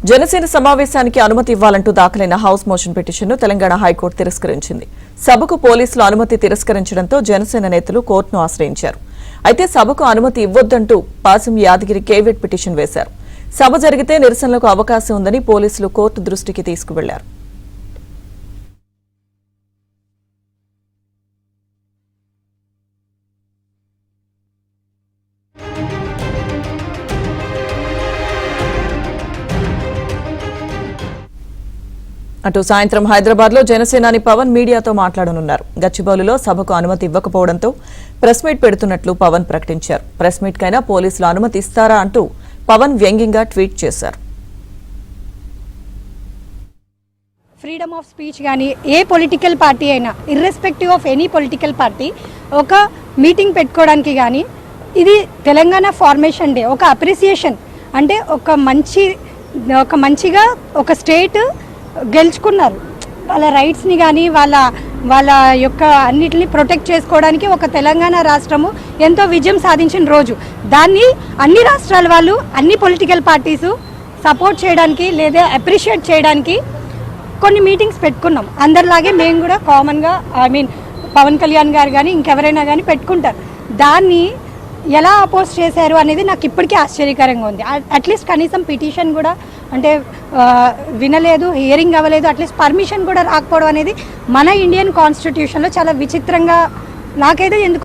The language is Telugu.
జనసేన సమావేశానికి అనుమతి ఇవ్వాలంటూ దాఖలైన హౌస్ మోషన్ పిటిషన్ను తెలంగాణ హైకోర్టు తిరస్కరించింది. సభకు పోలీసులు అనుమతి తిరస్కరించడంతో జనసేన నేతలు కోర్టును ఆశ్రయించారు. అయితే సభకు అనుమతి ఇవ్వొద్దంటూ పాసం యాదగిరి కేవిట్ పిటిషన్ వేశారు. సభ జరిగితే నిరసనలకు అవకాశం ఉందని పోలీసులు కోర్టు దృష్టికి తీసుకువెళ్లారు. అటు సాయంత్రం హైదరాబాద్ లో జనసేనాని పవన్ మీడియాతో మాట్లాడనున్నారు. గచ్చిబౌలిలో సభకు అనుమతి ఇవ్వకపోవడంతో ప్రెస్ మీట్ పెడుతున్నట్లు పవన్ ప్రకటించారు. ప్రెస్ మీట్ కైనా పోలీసులు అనుమతి ఇస్తారా అంటూ పవన్ వ్యంగ్యంగా ట్వీట్ చేశారు. ఫ్రీడమ్ ఆఫ్ స్పీచ్ కానీ ఏ పొలిటికల్ పార్టీ అయినా irrespective of any political party ఒక మీటింగ్ పెట్టుకోవడానికి కానీ ఇది తెలంగాణ ఫార్మేషన్ డే, ఒక అప్రిసియేషన్ అంటే ఒక మంచిగా ఒక స్టేట్ గెలుచుకున్నారు. వాళ్ళ రైట్స్ని కానీ వాళ్ళ యొక్క అన్నిటిని ప్రొటెక్ట్ చేసుకోవడానికి ఒక తెలంగాణ రాష్ట్రము ఎంతో విజయం సాధించిన రోజు. దాన్ని అన్ని రాష్ట్రాల వాళ్ళు అన్ని పొలిటికల్ పార్టీసు సపోర్ట్ చేయడానికి లేదా అప్రిషియేట్ చేయడానికి కొన్ని మీటింగ్స్ పెట్టుకున్నాం. అందరిలాగే మేము కూడా కామన్గా పవన్ కళ్యాణ్ గారు కానీ ఇంకెవరైనా కానీ పెట్టుకుంటారు. దాన్ని ఎలా అపోజ్ చేశారు అనేది నాకు ఇప్పటికీ ఆశ్చర్యకరంగా ఉంది. అట్లీస్ట్ కనీసం పిటిషన్ కూడా అంటే వినలేదు, హియరింగ్ అవ్వలేదు, అట్లీస్ట్ పర్మిషన్ కూడా రాకపోవడం అనేది మన ఇండియన్ కాన్స్టిట్యూషన్లో చాలా విచిత్రంగా నాకైతే ఎందుకు